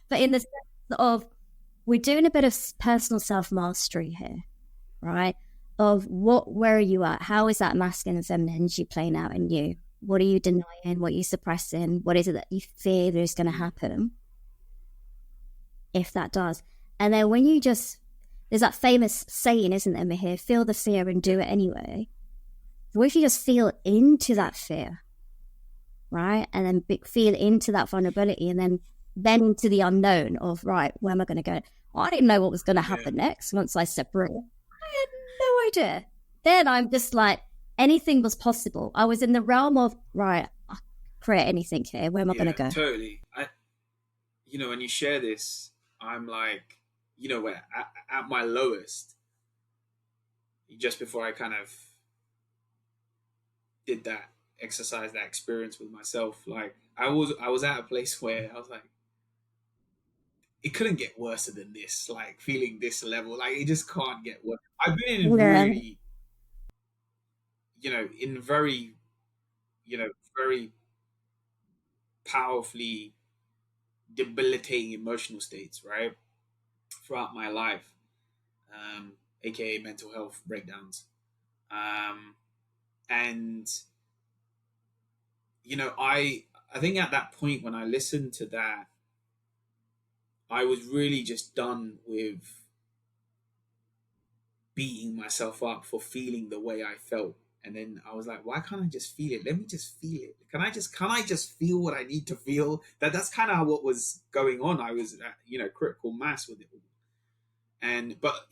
But in the sense of, we're doing a bit of personal self-mastery here, right? Of where are you at? How is that masculine and feminine energy playing out in you? What are you denying? What are you suppressing? What is it that you fear is going to happen? If that does. And then when you just, there's that famous saying, isn't there, Meehir? Feel the fear and do it anyway. What if you just feel into that fear, right? And then feel into that vulnerability, and then then into the unknown of, right, where am I going to go? I didn't know what was going to happen next once I separate. I had no idea. Then I'm just like, anything was possible. I was in the realm of, right, I can create anything here. Where am I going to go?
Totally. When you share this, I'm like, where at my lowest, just before I kind of did that exercise, that experience with myself, like I was at a place where I was like, it couldn't get worse than this. Like feeling this level, like it just can't get worse. I've been in really, in very, very powerfully debilitating emotional states, right, throughout my life, aka mental health breakdowns, and I think at that point when I listened to that, I was really just done with beating myself up for feeling the way I felt. And then I was like, why can't I just feel it? Let me just feel it. Can I just feel what I need to feel? That's kind of what was going on. I was at, critical mass with it all. But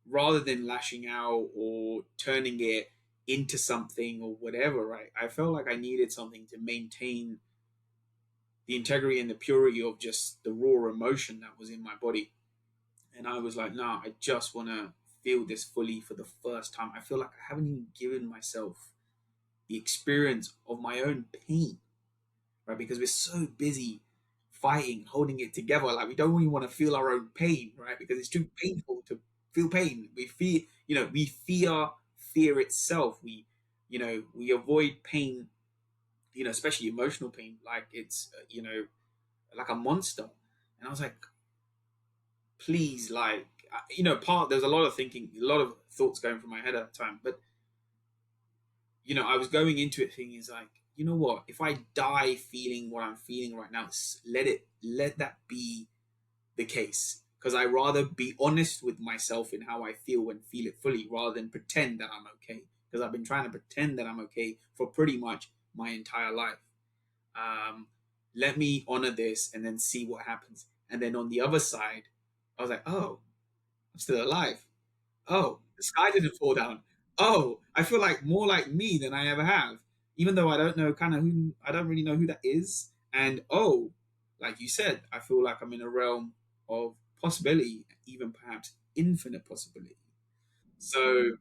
rather than lashing out or turning it into something or whatever, right? I felt like I needed something to maintain the integrity and the purity of just the raw emotion that was in my body. And I was like, no, I just want to feel this fully for the first time. I feel like I haven't even given myself the experience of my own pain, right? Because we're so busy fighting, holding it together. Like we don't really want to feel our own pain, right? Because it's too painful to feel pain. We fear, we fear itself. We avoid pain, especially emotional pain, like it's, like a monster. And I was like, please, like, there's a lot of thinking, a lot of thoughts going through my head at the time. But, I was going into it thinking, is like, you know what? If I die feeling what I'm feeling right now, let that be the case. Because I rather be honest with myself in how I feel and feel it fully rather than pretend that I'm okay. Because I've been trying to pretend that I'm okay for pretty much my entire life. Let me honor this and then see what happens. And then on the other side, I was like, oh, I'm still alive. Oh, the sky didn't fall down. Oh, I feel like more like me than I ever have, even though I don't know I don't really know who that is. And oh, like you said, I feel like I'm in a realm of possibility, even perhaps infinite possibility. So,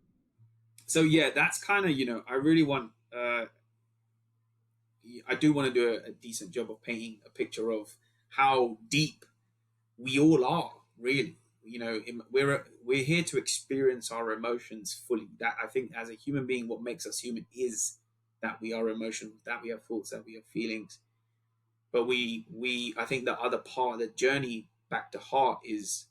so yeah, that's kind of, I really want, I do want to do a decent job of painting a picture of how deep we all are, really. We're here to experience our emotions fully. That I think, as a human being, what makes us human is that we are emotional, that we have thoughts, that we have feelings. But I think the other part of the journey back to heart is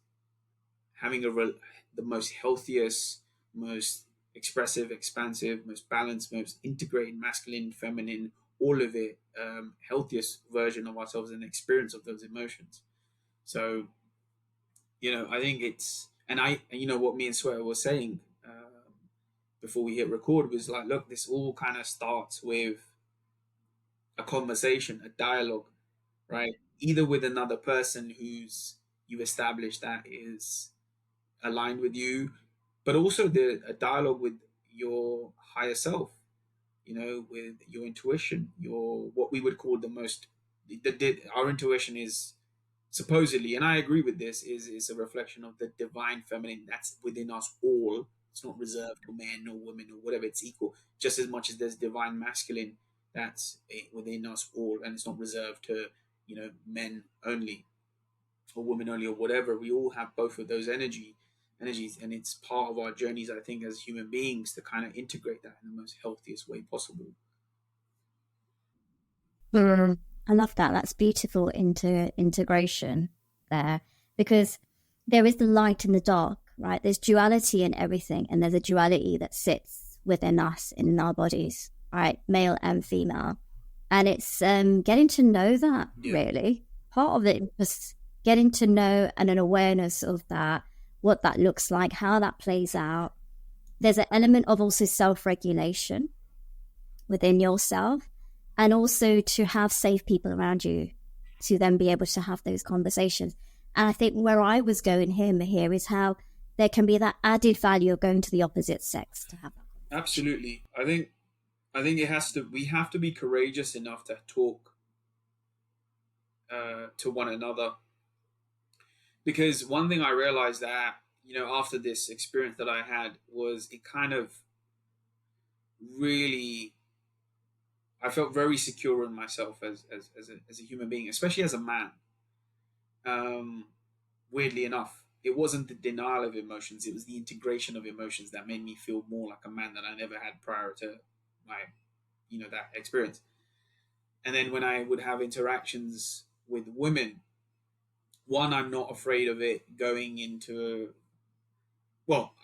having the most healthiest, most expressive, expansive, most balanced, most integrated, masculine, feminine, all of it, healthiest version of ourselves and experience of those emotions. So, I think what me and Sweta were saying before we hit record was like, look, this all kind of starts with a conversation, a dialogue, right? Either with another person who's you established that is aligned with you, but also a dialogue with your higher self, with your intuition, your what we would call the most. Our intuition is supposedly, and I agree with this, is a reflection of the divine feminine that's within us all. It's not reserved to men or women or whatever. It's equal, just as much as there's divine masculine that's within us all, and it's not reserved to men only or women only or whatever. We all have both of those energies, and it's part of our journeys, I think, as human beings, to kind of integrate that in the most healthiest way possible.
I love that. That's beautiful integration there, because there is the light and the dark, right? There's duality in everything, and there's a duality that sits within us in our bodies, right? Male and female. And it's getting to know that, really. Part of it is getting to know and an awareness of that, what that looks like, how that plays out. There's an element of also self-regulation within yourself, and also to have safe people around you to then be able to have those conversations. And I think where I was going here is how there can be that added value of going to the opposite sex to have that.
Absolutely. I think we have to be courageous enough to talk to one another, because one thing I realized that, after this experience that I had, was it kind of really, I felt very secure in myself as a human being, especially as a man. Weirdly enough, it wasn't the denial of emotions, it was the integration of emotions that made me feel more like a man than I never had prior to my, that experience. And then when I would have interactions with women, one, I'm not afraid of it going into, well,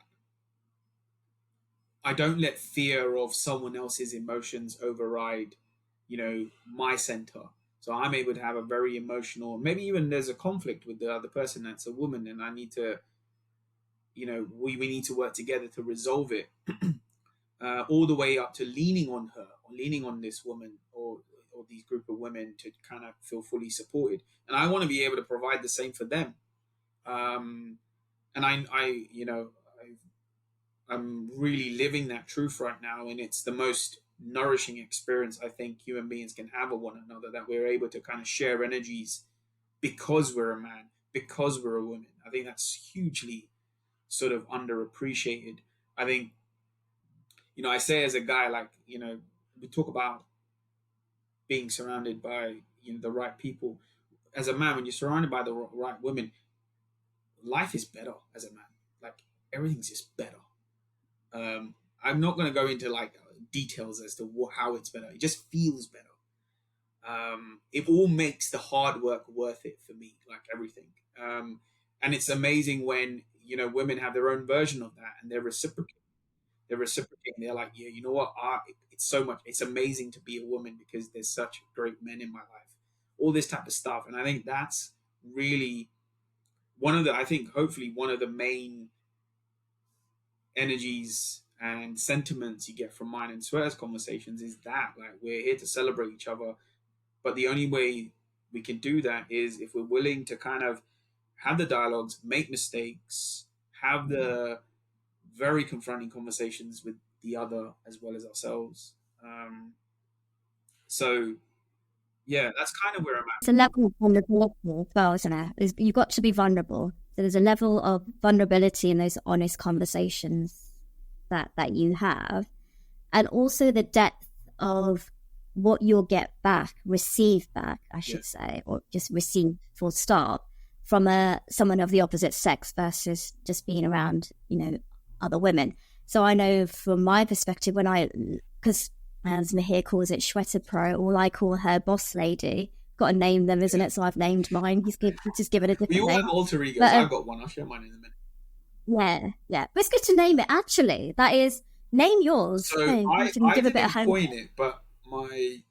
I don't let fear of someone else's emotions override, my center. So I'm able to have a very emotional, maybe even there's a conflict with the other person that's a woman, and I need to, we need to work together to resolve it. All the way up to leaning on her, or leaning on this woman, or these group of women, to kind of feel fully supported. And I want to be able to provide the same for them. And I'm really living that truth right now, and it's the most nourishing experience I think human beings can have with one another, that we're able to kind of share energies because we're a man, because we're a woman. I think that's hugely sort of underappreciated. I think, I say as a guy, like, we talk about being surrounded by, the right people. As a man, when you're surrounded by the right women, life is better as a man. Like, everything's just better. I'm not going to go into like details as to how it's better. It just feels better. It all makes the hard work worth it for me, like everything. And it's amazing when, women have their own version of that, and they're reciprocating. They're like, yeah, you know what? It's amazing to be a woman because there's such great men in my life. All this type of stuff. And I think that's really hopefully one of the main energies and sentiments you get from mine and Sweta's conversations, is that, like, we're here to celebrate each other. But the only way we can do that is if we're willing to kind of have the dialogues, make mistakes, have the very confronting conversations with the other as well as ourselves. So yeah, that's kind of where I'm
It's a level of vulnerability as well, isn't it? You've got to be vulnerable. So there's a level of vulnerability in those honest conversations that you have, and also the depth of what you'll receive back, I should say, or just receive full stop, from someone of the opposite sex versus just being around, other women. So I know from my perspective, because as Meehir calls it Sweta Pro, all I call her Boss Lady. Got to name them, isn't it? So I've named mine. He's just given a different name.
We all have alter egos. I've got one. I'll share mine in a minute.
Yeah. But it's good to name it, actually. That is, name yours.
So I didn't coin it, but my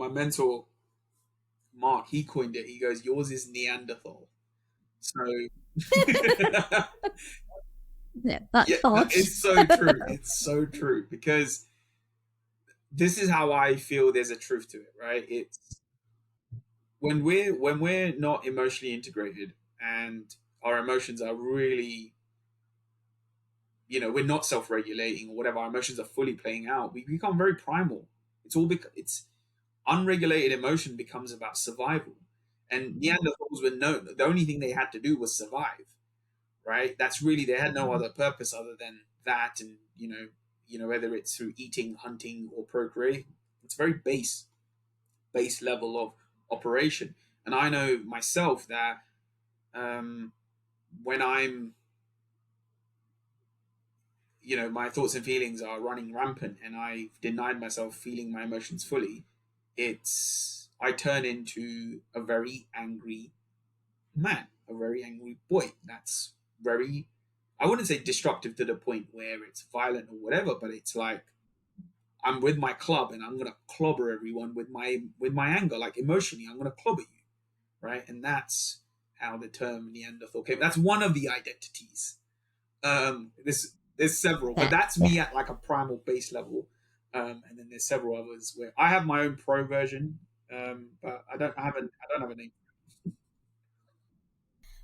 mentor, Mark, he coined it. He goes, yours is Neanderthal. So it's so true. It's so true, because this is how I feel there's a truth to it, right? It's when we're not emotionally integrated, and our emotions are really, we're not self-regulating or whatever, our emotions are fully playing out, we become very primal. It's unregulated emotion becomes about survival. And Neanderthals were known, the only thing they had to do was survive, right? That's really, they had no other purpose other than that. And whether it's through eating, hunting, or procreating, it's very base level of operation. And I know myself that when I'm, my thoughts and feelings are running rampant, and I've denied myself feeling my emotions fully, I turn into a very angry man, a very angry boy. That's very, I wouldn't say destructive to the point where it's violent or whatever, but it's like, I'm with my club and I'm gonna clobber everyone with my anger. Like, emotionally, I'm gonna clobber you, right? And that's how the term Neanderthal came. That's one of the identities. There's several, but that's me at like a primal base level. And then there's several others where I have my own pro version, But I don't have a name.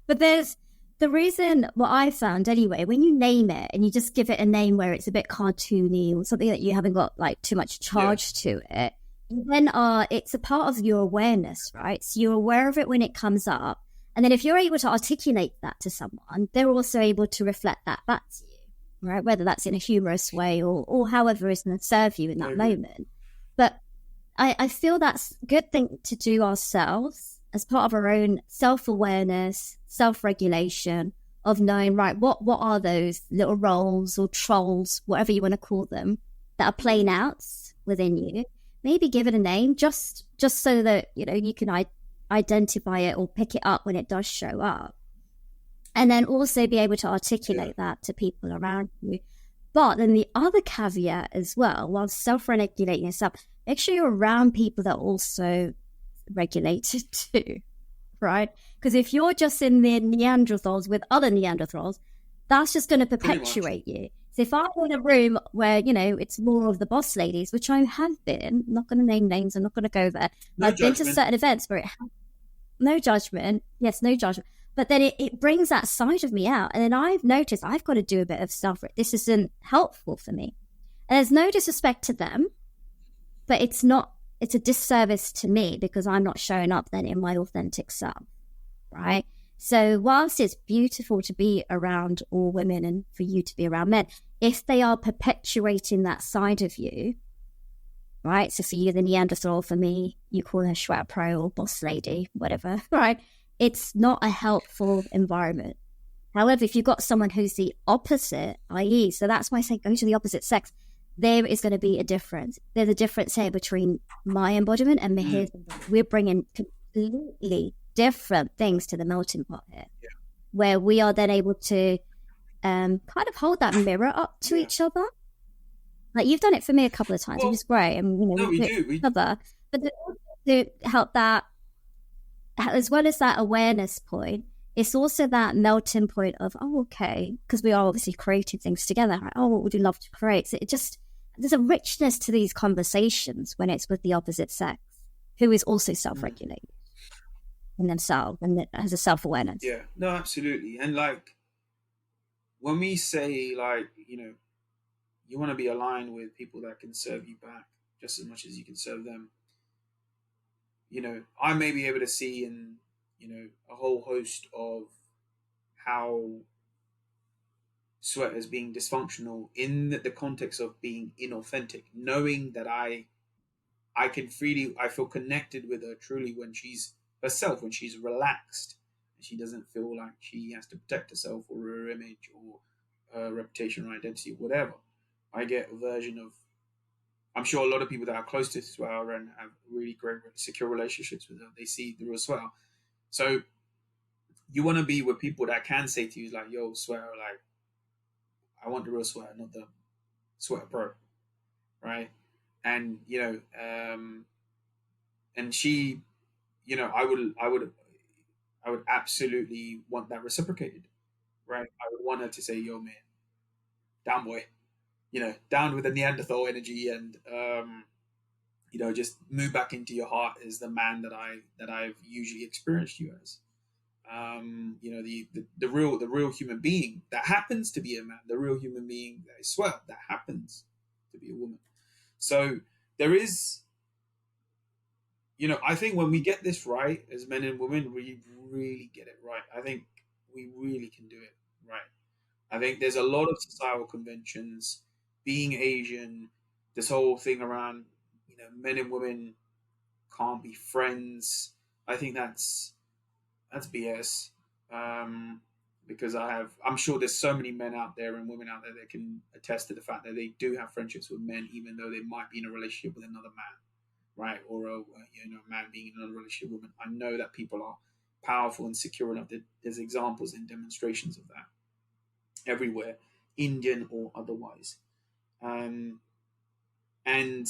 But there's the reason, what I found anyway, when you name it and you just give it a name where it's a bit cartoony or something that you haven't got like too much
Yeah,
charge to it, then it's a part of your awareness, right? So you're aware of it when it comes up. And then if you're able to articulate that to someone, they're also able to reflect that back to you, right? Whether that's in a humorous way or however is going to serve you in
I
that
agree.
moment. But I feel that's a good thing to do ourselves as part of our own self-awareness, self-regulation of knowing, right, what are those little roles or trolls, whatever you want to call them, that are playing out within you. Maybe give it a name just so that, you can identify it or pick it up when it does show up. And then also be able to
Yeah,
articulate that to people around you. But then the other caveat as well, while self-regulating yourself, make sure you're around people that are also regulated too, right? Because if you're just in the Neanderthals with other Neanderthals, that's just going to
pretty much.
perpetuate you. So if I'm in a room where, it's more of the boss ladies, which I have been, I'm not going to name names, I'm not going to go there.
No
I've been to
judgment.
certain events where no judgment. Yes, no judgment. But then it brings that side of me out. And then I've noticed I've got to do a bit of self. This isn't helpful for me. And there's no disrespect to them, but it's a disservice to me because I'm not showing up then in my authentic self, right? So whilst it's beautiful to be around all women and for you to be around men, if they are perpetuating that side of you, right? So for you, the Neanderthal, for me, you call her Sweta Pro or boss lady, whatever, right? It's not a helpful environment. However, if you've got someone who's the opposite, i.e., so that's why I say go to the opposite sex, there is going to be a difference. There's a difference here between my embodiment and Meehir's embodiment. We're bringing completely different things to the melting pot here,
Yeah,
where we are then able to kind of hold that mirror up to
yeah.
each other. Like you've done it for me a couple of times, which
Well,
is great, and
no,
we
we
do it
do.
for each other. But to help that, as well as that awareness point, it's also that melting point of, oh, okay, because we are obviously creating things together. Right? Oh, what would you love to create? So it just, there's a richness to these conversations when it's with the opposite sex, who is also
Mm.
self-regulated in themselves and has a self-awareness.
Yeah, no, absolutely. And like when we say like you want to be aligned with people that can serve you back just as much as you can serve them. I may be able to see in a whole host of how Sweat is being dysfunctional in the context of being inauthentic, knowing that I can freely I feel connected with her truly when she's herself, when she's relaxed and she doesn't feel like she has to protect herself or her image or her reputation or identity or whatever. I get a version of I'm sure a lot of people that are close to Swell and have really great secure relationships with her, they see the real Swell. So you want to be with people that can say to you like, "Yo, Swell, like I want the real Swell, not the Sweater Pro," right? And and she, I would absolutely want that reciprocated, right? I would want her to say, "Yo, man, down boy," down with the Neanderthal energy, and just move back into your heart as the man that I've usually experienced you as. The real human being that happens to be a man, the real human being that is Swell that happens to be a woman. So there is, I think when we get this right as men and women, we really get it right. I think we really can do it right. I think there's a lot of societal conventions, being Asian, this whole thing around, men and women can't be friends. I think that's BS. Um, because I'm sure there's so many men out there and women out there that can attest to the fact that they do have friendships with men, even though they might be in a relationship with another man, right? Or a man being in another relationship with women. I know that people are powerful and secure enough. That there's examples and demonstrations of that everywhere, Indian or otherwise. Um, and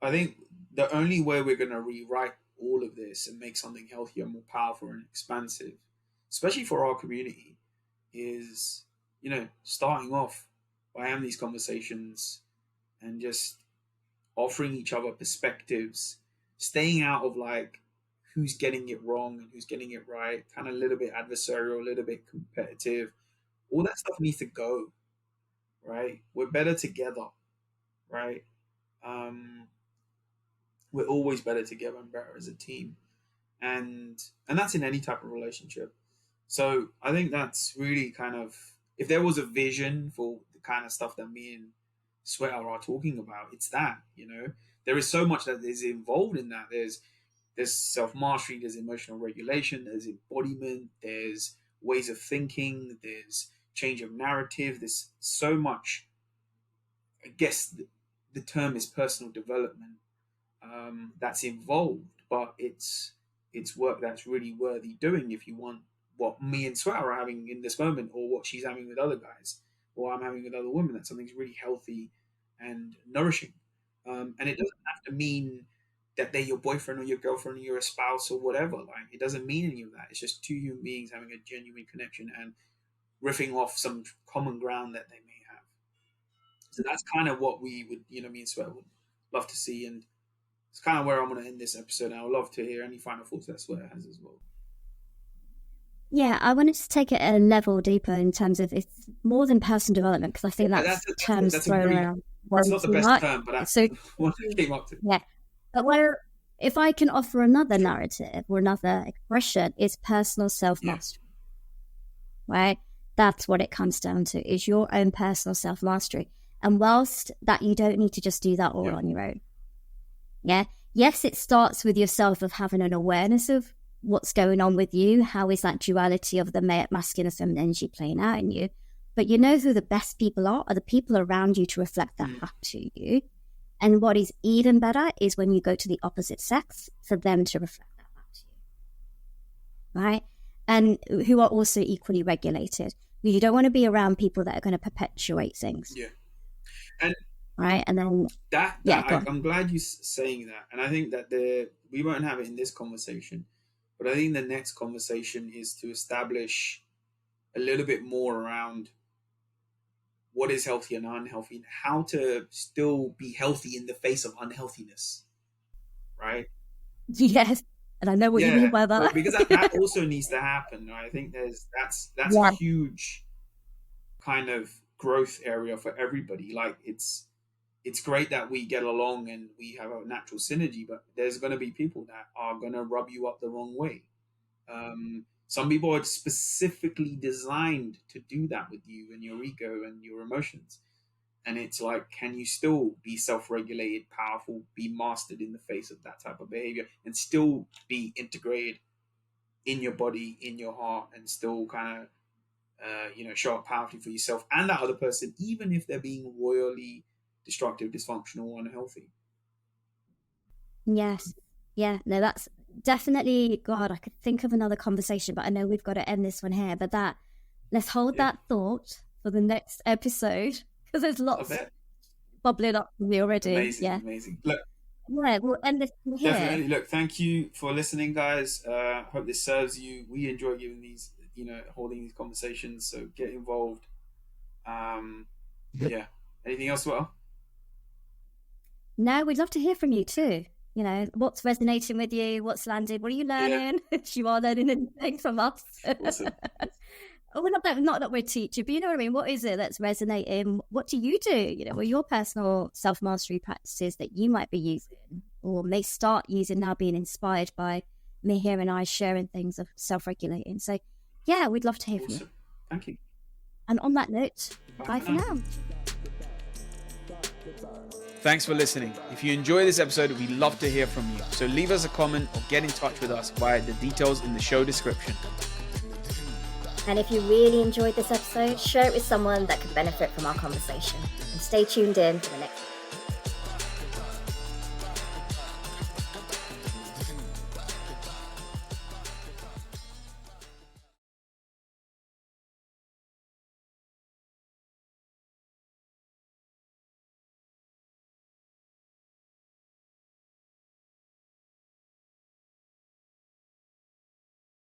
I think the only way we're going to rewrite all of this and make something healthier, more powerful, and expansive, especially for our community, is starting off by having these conversations and just offering each other perspectives, staying out of like who's getting it wrong and who's getting it right, kind of a little bit adversarial, a little bit competitive. All that stuff needs to go, right? We're better together, right? Um, we're always better together and better as a team, and that's in any type of relationship. So I think that's really kind of, if there was a vision for the kind of stuff that me and Sweta are talking about, it's that, there is so much that is involved in that. There's self mastery, there's emotional regulation, there's embodiment, there's ways of thinking, there's change of narrative. There's so much. I guess the term is personal development, that's involved, but it's work that's really worthy doing if you want what me and Sweta are having in this moment, or what she's having with other guys, or I'm having with other women. That something's really healthy and nourishing, and it doesn't have to mean that they're your boyfriend or your girlfriend or you're a spouse or whatever. Like, it doesn't mean any of that. It's just two human beings having a genuine connection and riffing off some common ground that they may have. So that's kind of what we would, me and Sweta would love to see, and it's kind of where I'm going to end this episode. And I would love to hear any final thoughts that Sweta has as well.
Yeah, I wanted to take it a level deeper in terms of it's more than personal development, because I think that's terms thrown around.
It's not the best term, but that's what I came up to.
Yeah, but if I can offer another narrative or another expression, it's personal self-mastery, right? That's what it comes down to, is your own personal self-mastery. And whilst that, you don't need to just do that all on your own. Yeah. Yes, it starts with yourself, of having an awareness of what's going on with you. How is that duality of the masculine and feminine energy playing out in you? But you know who the best people are the people around you to reflect that back to you. And what is even better is when you go to the opposite sex, for them to reflect that back to you. Right? And who are also equally regulated. You don't want to be around people that are going to perpetuate things.
Yeah. And
right, and then
I'm glad you're saying that, and I think that we won't have it in this conversation, but I think the next conversation is to establish a little bit more around what is healthy and unhealthy, and how to still be healthy in the face of unhealthiness, right?
Yes, and I know what you mean by that.
Because that also needs to happen. I think that's a huge kind of growth area for everybody. Like, it's great that we get along and we have a natural synergy, but there's going to be people that are going to rub you up the wrong way. Some people are specifically designed to do that with you and your ego and your emotions. And it's like, can you still be self-regulated, powerful, be mastered in the face of that type of behavior, and still be integrated in your body, in your heart, and still kind of, show up powerfully for yourself and that other person, even if they're being royally destructive, dysfunctional, unhealthy.
Yes. Yeah, no, that's definitely, God, I could think of another conversation, but I know we've got to end this one here. But let's hold that thought for the next episode, because there's lots bubbling up for me already.
Amazing. Look,
we'll end this here.
Definitely. Look, thank you for listening, guys. Hope this serves you. We enjoy giving these, holding these conversations, so get involved. Anything else, Sweta?
No, we'd love to hear from you too. What's resonating with you? What's landed? What are you learning? If you are learning anything from us.
Awesome.
Not that we're teaching, but you know what I mean? What is it that's resonating? What do you do? What are your personal self-mastery practices that you might be using or may start using now, being inspired by Meehir and I sharing things of self-regulating? So, we'd love to hear from you.
Thank you.
And on that note, bye for now.
Thanks for listening. If you enjoy this episode, we'd love to hear from you. So leave us a comment or get in touch with us via the details in the show description.
And if you really enjoyed this episode, share it with someone that could benefit from our conversation. And stay tuned in for the next episode.